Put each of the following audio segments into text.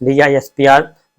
DGISPR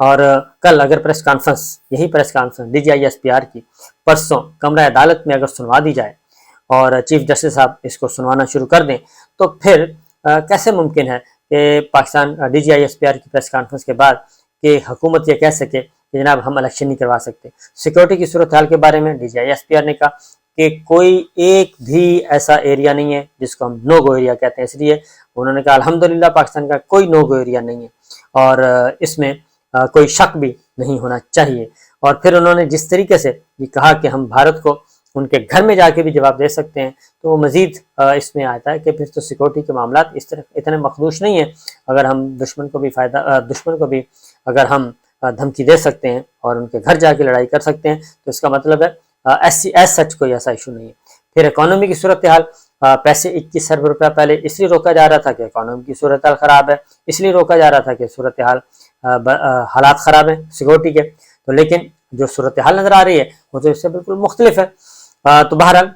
اور کل اگر پریس کانفرنس، یہی پریس کانفرنس DGISPR کی پرسوں کمرہ عدالت میں اگر سنوا دی جائے اور چیف جسٹس صاحب اس کو سنوانا شروع کر دیں، تو پھر کیسے ممکن ہے کہ پاکستان DGISPR کی پریس کانفرنس کے بعد کہ حکومت یہ کہہ سکے کہ جناب ہم الیکشن نہیں کروا سکتے؟ سیکورٹی کی صورتحال کے بارے میں DGISPR نے کہا کہ کوئی ایک بھی ایسا ایریا نہیں ہے جس کو ہم نو گو ایریا کہتے ہیں، اس لیے انہوں نے کہا الحمدللہ پاکستان کا کوئی نو گو ایریا نہیں ہے اور اس میں کوئی شک بھی نہیں ہونا چاہیے۔ اور پھر انہوں نے جس طریقے سے یہ کہا کہ ہم بھارت کو ان کے گھر میں جا کے بھی جواب دے سکتے ہیں، تو وہ مزید اس میں آتا ہے کہ پھر تو سیکورٹی کے معاملات اس طرح اتنے مخدوش نہیں ہیں۔ اگر ہم دشمن کو بھی اگر ہم دھمکی دے سکتے ہیں اور ان کے گھر جا کے لڑائی کر سکتے ہیں، تو اس کا مطلب ہے ایز سچ کوئی ایسا ایشو نہیں ہے۔ پھر اکانومی کی صورتحال، پیسے 21 ارب روپیہ پہلے اس لیے روکا جا رہا تھا کہ اکانومی کی صورتحال خراب ہے، اس لیے روکا جا رہا تھا کہ صورتحال حالات خراب ہیں سیکورٹی کے، تو لیکن جو صورتحال نظر آ رہی ہے وہ تو اس سے بالکل مختلف ہے۔ تو بہرحال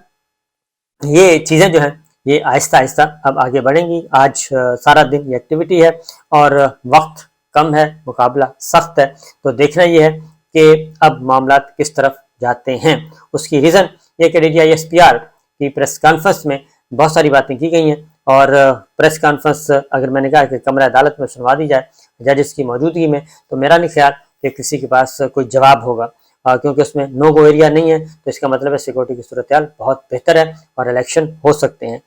یہ چیزیں جو ہیں یہ آہستہ آہستہ اب آگے بڑھیں گی۔ آج سارا دن یہ ایکٹیویٹی ہے اور وقت کم ہے، مقابلہ سخت ہے، تو دیکھنا یہ ہے کہ اب معاملات کس طرف جاتے ہیں۔ اس کی ریزن یہ کہ DGISPR کی پریس کانفرنس میں بہت ساری باتیں کی گئی ہیں، اور پریس کانفرنس اگر میں نے کہا کہ کمرہ عدالت میں سنوا دی جائے ججز کی موجودگی میں، تو میرا نہیں خیال کہ کسی کے پاس کوئی جواب ہوگا، کیونکہ اس میں نو گو ایریا نہیں ہے، تو اس کا مطلب ہے سیکورٹی کی صورتحال بہت بہتر ہے اور الیکشن ہو سکتے ہیں۔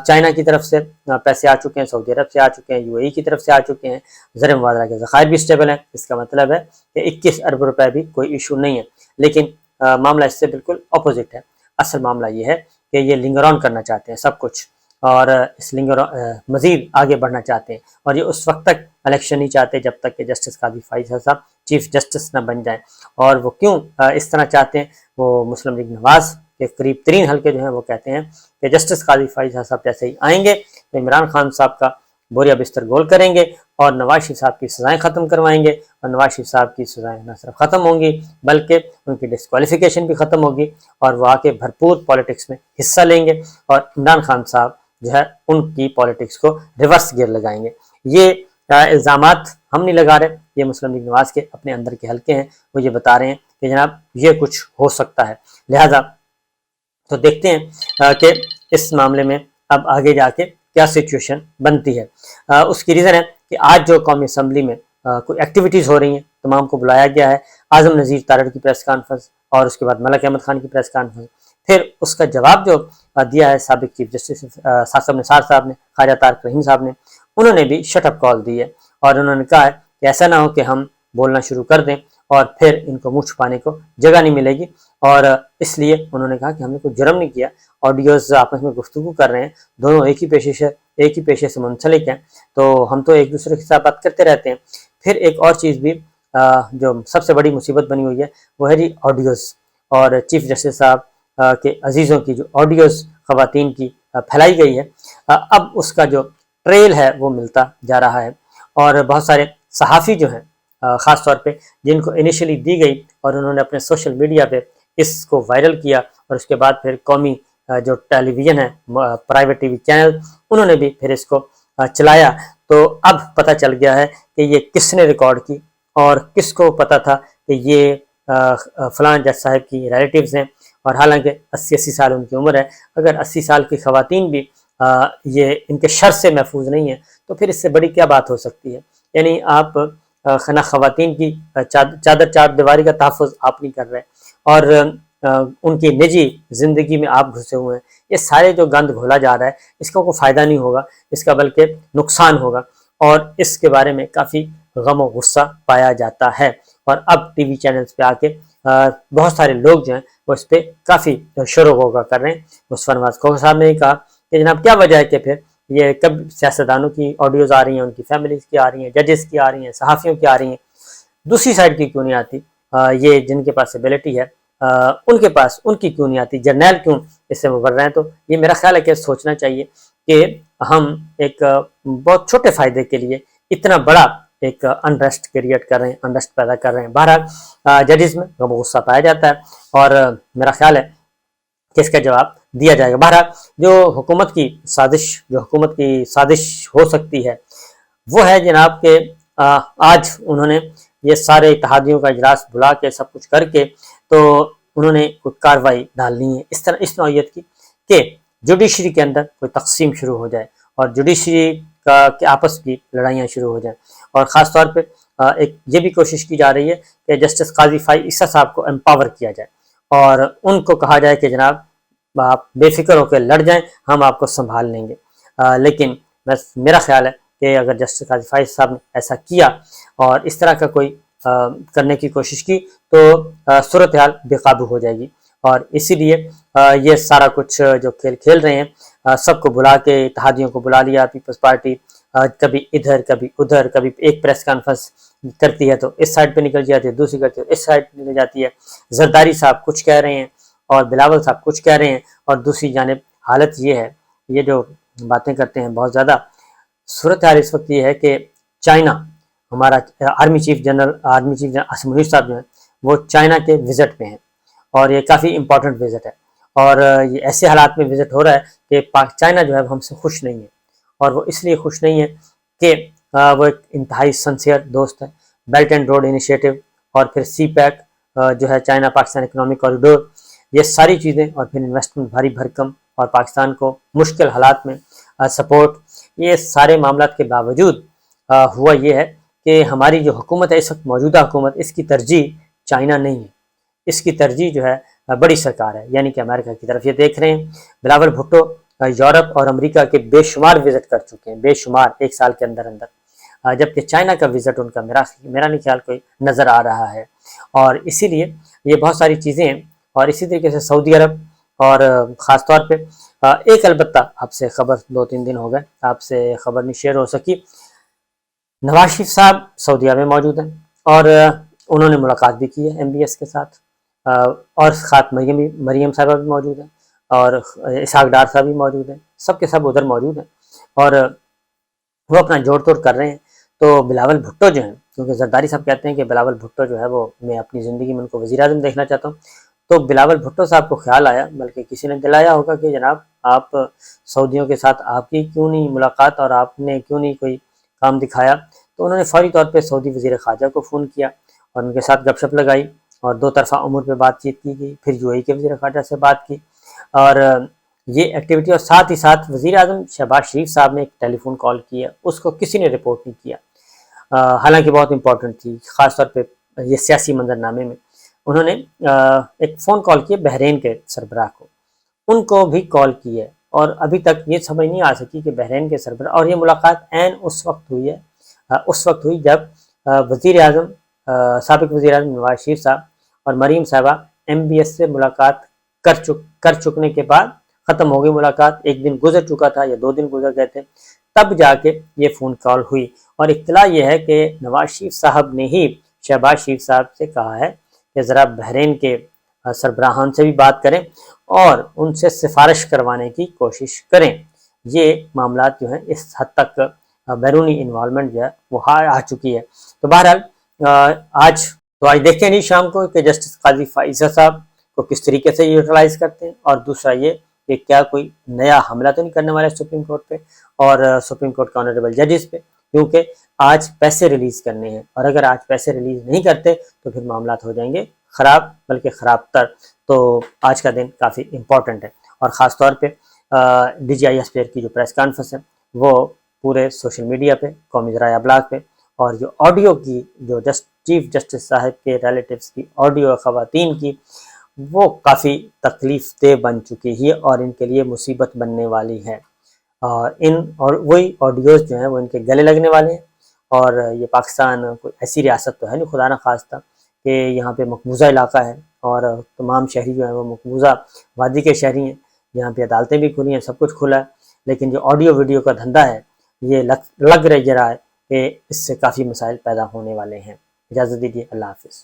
چائنا کی طرف سے پیسے آ چکے ہیں، سعودی عرب سے آ چکے ہیں، UAE کی طرف سے آ چکے ہیں، زر مبادلہ کے ذخائر بھی اسٹیبل ہیں، اس کا مطلب ہے کہ 21 ارب روپے بھی کوئی ایشو نہیں ہے۔ لیکن معاملہ اس سے بالکل اپوزٹ ہے۔ اصل معاملہ یہ ہے کہ یہ لنگر آن کرنا چاہتے ہیں سب کچھ، اور اس مزید آگے بڑھنا چاہتے ہیں، اور یہ اس وقت تک الیکشن نہیں چاہتے جب تک کہ جسٹس قاضی فائز صاحب چیف جسٹس نہ بن جائیں۔ اور وہ کیوں اس طرح چاہتے ہیں؟ وہ مسلم لیگ نواز کے قریب ترین حلقے جو ہیں وہ کہتے ہیں کہ جسٹس قاضی فائز صاحب جیسے ہی آئیں گے تو عمران خان صاحب کا بوریا بستر گول کریں گے اور نواز شریف صاحب کی سزائیں ختم کروائیں گے، اور نواز شریف صاحب کی سزائیں نہ صرف ختم ہوں گی بلکہ ان کی ڈسکوالیفیکیشن بھی ختم ہوگی، اور وہ آ کے بھرپور پالیٹکس میں حصہ لیں گے، اور عمران خان صاحب جو ہے ان کی پالیٹکس کو ریورس گیئر لگائیں گے۔ یہ الزامات ہم نہیں لگا رہے، یہ مسلم لیگ نواز کے اپنے اندر کے حلقے ہیں، وہ یہ بتا رہے ہیں کہ جناب یہ کچھ ہو سکتا ہے۔ لہذا تو دیکھتے ہیں کہ اس معاملے میں اب آگے جا کے کیا سچویشن بنتی ہے۔ اس کی ریزن ہے کہ آج جو قومی اسمبلی میں کوئی ایکٹیویٹیز ہو رہی ہیں، تمام کو بلایا گیا ہے، اعظم نذیر تارڑ کی پریس کانفرنس اور اس کے بعد ملک احمد خان کی پریس کانفرنس، پھر اس کا جواب جو دیا ہے سابق چیف جسٹس ثاقب نثار صاحب نے، خواجہ طارق رحیم صاحب نے، انہوں نے بھی شٹ اپ کال دی ہے، اور انہوں نے کہا ہے کہ ایسا نہ ہو کہ ہم بولنا شروع کر دیں اور پھر ان کو منہ چھپانے کو جگہ نہیں ملے گی، اور اس لیے انہوں نے کہا کہ ہم نے کوئی جرم نہیں کیا، آڈیوز آپس میں گفتگو کر رہے ہیں، دونوں ایک ہی پیشے سے منسلک ہیں، تو ہم تو ایک دوسرے کے ساتھ بات کرتے رہتے ہیں۔ پھر ایک اور چیز بھی جو سب سے بڑی مصیبت بنی ہوئی ہے وہ ہے جی آڈیوز، اور چیف جسٹس صاحب کے عزیزوں کی جو آڈیوز خواتین کی پھیلائی گئی ہے، اب اس کا جو ٹریل ہے وہ ملتا جا رہا ہے، اور بہت سارے صحافی جو ہیں خاص طور پہ جن کو انیشلی دی گئی اور انہوں نے اپنے سوشل میڈیا پہ اس کو وائرل کیا، اور اس کے بعد پھر قومی جو ٹیلی ویژن ہے، پرائیویٹ ٹی وی چینل، انہوں نے بھی پھر اس کو چلایا، تو اب پتہ چل گیا ہے کہ یہ کس نے ریکارڈ کی، اور کس کو پتہ تھا کہ یہ فلاں جج صاحب کی ریلیٹیوز ہیں، اور حالانکہ 80 سال ان کی عمر ہے۔ اگر 80 سال کی خواتین بھی یہ ان کے شر سے محفوظ نہیں ہیں تو پھر اس سے بڑی کیا بات ہو سکتی ہے؟ یعنی آپ خانہ خواتین کی چادر چار دیواری کا تحفظ آپ نہیں کر رہے، اور ان کی نجی زندگی میں آپ گھسے ہوئے ہیں۔ یہ سارے جو گند گھولا جا رہا ہے اس کا کوئی فائدہ نہیں ہوگا، اس کا بلکہ نقصان ہوگا، اور اس کے بارے میں کافی غم و غصہ پایا جاتا ہے، اور اب ٹی وی چینلز پہ آ کے بہت سارے لوگ جو ہیں وہ اس پہ کافی شور و غوغا کر رہے ہیں۔ مصطفیٰ نواز کھوکھر صاحب نے کہا کہ جناب کیا وجہ ہے کہ پھر یہ کب سیاستدانوں کی آڈیوز آ رہی ہیں، ان کی فیملیز کی آ رہی ہیں، ججز کی آ رہی ہیں، صحافیوں کی آ رہی ہیں، دوسری سائڈ کی کیوں نہیں آتی؟ یہ جن کے پاس ایبلٹی ہے ان کے پاس ان کی کیوں نہیں آتی؟ جرنیل کیوں اس سے مبر رہے ہیں؟ تو یہ میرا خیال ہے کہ سوچنا چاہیے کہ ہم ایک بہت چھوٹے فائدے کے لیے اتنا بڑا ایک انریسٹ کریٹ کر رہے ہیں، انریسٹ پیدا کر رہے ہیں۔ بہرحال ججز میں غم و غصہ پایا جاتا ہے، اور میرا خیال ہے کہ اس کا جواب دیا جائے گا۔ بہرحال جو حکومت کی سازش ہو سکتی ہے وہ ہے جناب کہ آج انہوں نے یہ سارے اتحادیوں کا اجلاس بلا کے سب کچھ کر کے تو انہوں نے کوئی کارروائی ڈالنی ہے اس طرح اس نوعیت کی کہ جوڈیشری کے اندر کوئی تقسیم شروع ہو جائے اور جوڈیشری کے آپس کی لڑائیاں شروع ہو جائیں، اور خاص طور پہ ایک یہ بھی کوشش کی جا رہی ہے کہ جسٹس قاضی فائز عیسیٰ صاحب کو امپاور کیا جائے اور ان کو کہا جائے کہ جناب آپ بے فکر ہو کے لڑ جائیں، ہم آپ کو سنبھال لیں گے۔ لیکن بس میرا خیال ہے کہ اگر جسٹس قاضی فائز صاحب نے ایسا کیا اور اس طرح کا کوئی کرنے کی کوشش کی تو صورتحال بے قابو ہو جائے گی، اور اسی لیے یہ سارا کچھ جو کھیل کھیل رہے ہیں، سب کو بلا کے اتحادیوں کو بلا لیا، پیپلز پارٹی کبھی ادھر کبھی ادھر، کبھی ایک پریس کانفرنس کرتی ہے تو اس سائڈ پہ نکل جاتی ہے، دوسری کرتی ہے اس سائڈ پہ نکل جاتی ہے، زرداری صاحب کچھ کہہ رہے ہیں اور بلاول صاحب کچھ کہہ رہے ہیں، اور دوسری جانب حالت یہ ہے، یہ جو باتیں کرتے ہیں بہت زیادہ، صورتحال اس وقت یہ ہے کہ چائنا، ہمارا آرمی چیف جنرل اسم منیر صاحب جو ہیں وہ چائنا کے وزٹ پہ ہیں، اور یہ کافی امپورٹنٹ وزٹ ہے، اور یہ ایسے حالات میں وزٹ ہو رہا ہے کہ چائنا جو ہے وہ ہم سے خوش نہیں ہے، اور وہ اس لیے خوش نہیں ہے کہ وہ ایک انتہائی سنسیئر دوست ہے۔ بیلٹ اینڈ روڈ انیشیٹو اور پھر سی پیک جو ہے چائنا پاکستان اکنامک کوریڈور، یہ ساری چیزیں، اور پھر انویسٹمنٹ بھاری بھرکم اور پاکستان کو مشکل حالات میں سپورٹ، یہ سارے معاملات کے باوجود ہوا یہ ہے کہ ہماری جو حکومت ہے اس وقت موجودہ حکومت، اس کی ترجیح چائنا نہیں ہے، اس کی ترجیح جو ہے بڑی سرکار ہے، یعنی کہ امریکہ کی طرف۔ یہ دیکھ رہے ہیں بلاول بھٹو یورپ اور امریکہ کے بے شمار وزٹ کر چکے ہیں، بے شمار، ایک سال کے اندر اندر، جبکہ چائنا کا وزٹ ان کا میرا نہیں خیال کوئی نظر آ رہا ہے، اور اسی لیے یہ بہت ساری چیزیں ہیں۔ اور اسی طریقے سے سعودی عرب، اور خاص طور پہ ایک البتہ آپ سے خبر 2-3 دن ہو گئے آپ سے خبر نہیں شیئر ہو سکی، نواز شریف صاحب سعودیہ میں موجود ہیں، اور انہوں نے ملاقات بھی کی ہے ایم بی ایس کے ساتھ، اور ساتھ مریم صاحبہ بھی موجود ہیں، اور اسحاق ڈار صاحب بھی موجود ہیں، سب کے سب ادھر موجود ہیں، اور وہ اپنا جوڑ توڑ کر رہے ہیں۔ تو بلاول بھٹو جو ہیں، کیونکہ زرداری صاحب کہتے ہیں کہ بلاول بھٹو جو ہے وہ میں اپنی زندگی میں ان کو وزیر اعظم دیکھنا چاہتا ہوں، تو بلاول بھٹو صاحب کو خیال آیا، بلکہ کسی نے دلایا ہوگا کہ جناب آپ سعودیوں کے ساتھ آپ کی کیوں نہیں ملاقات اور آپ نے کیوں نہیں کوئی کام دکھایا، تو انہوں نے فوری طور پہ سعودی وزیر خارجہ کو فون کیا اور ان کے ساتھ گپ شپ لگائی، اور دو طرفہ امور پہ بات چیت کی گئی، پھر یو اے ای کے وزیر خارجہ سے بات کی، اور یہ ایکٹیویٹی، اور ساتھ ہی ساتھ وزیر اعظم شہباز شریف صاحب نے ایک ٹیلی فون کال کی ہے، اس کو کسی نے رپورٹ نہیں کیا، حالانکہ بہت امپورٹنٹ تھی، خاص طور پہ یہ سیاسی منظرنامے میں۔ انہوں نے ایک فون کال کی ہے بحرین کے سربراہ کو، ان کو بھی کال کی ہے، اور ابھی تک یہ سمجھ نہیں آ سکی کہ بحرین کے سربراہ، اور یہ ملاقات عین اس وقت ہوئی ہے، اس وقت ہوئی جب وزیر اعظم سابق وزیر اعظم نواز شریف صاحب اور مریم صاحبہ ایم بی ایس سے ملاقات کر چکنے کے بعد ختم ہو گئی ملاقات، ایک دن گزر چکا تھا یا 2 دن گزر گئے تھے، تب جا کے یہ فون کال ہوئی، اور اطلاع یہ ہے کہ نواز شریف صاحب نے ہی شہباز شریف صاحب سے کہا ہے کہ ذرا بحرین کے سربراہان سے بھی بات کریں اور ان سے سفارش کروانے کی کوشش کریں۔ یہ معاملات جو ہیں اس حد تک بیرونی انوالومنٹ جو ہے وہ آ چکی ہے۔ تو بہرحال آج دیکھتے ہیں نہیں شام کو کہ جسٹس قاضی فائز صاحب کو کس طریقے سے یوٹیلائز کرتے ہیں، اور دوسرا یہ کہ کیا کوئی نیا حملہ تو نہیں کرنے والے سپریم کورٹ پہ اور سپریم کورٹ کے آنریبل ججز پہ، کیونکہ آج پیسے ریلیز کرنے ہیں، اور اگر آج پیسے ریلیز نہیں کرتے تو پھر معاملات ہو جائیں گے خراب، بلکہ خراب تر۔ تو آج کا دن کافی امپورٹنٹ ہے، اور خاص طور پہ D G I S P کی جو پریس کانفرنس ہے وہ پورے سوشل میڈیا پہ، قومی ذرائع ابلاغ پہ، اور جو آڈیو کی جو چیف جسٹس صاحب کے ریلیٹیوز کی آڈیو خواتین کی، وہ کافی تکلیف دہ بن چکی ہے اور ان کے لیے مصیبت بننے والی ہے، اور وہی آڈیوز جو ہیں وہ ان کے گلے لگنے والے ہیں، اور یہ پاکستان کوئی ایسی ریاست تو ہے نہیں خدا نہ خواستہ کہ یہاں پہ مقبوضہ علاقہ ہے اور تمام شہری جو ہیں وہ مقبوضہ وادی کے شہری ہیں، یہاں پہ عدالتیں بھی کھلی ہیں، سب کچھ کھلا ہے، لیکن جو آڈیو ویڈیو کا دھندا ہے یہ لگ رہا ہے کہ اس سے کافی مسائل پیدا ہونے والے ہیں۔ اجازت دیجیے، اللہ حافظ۔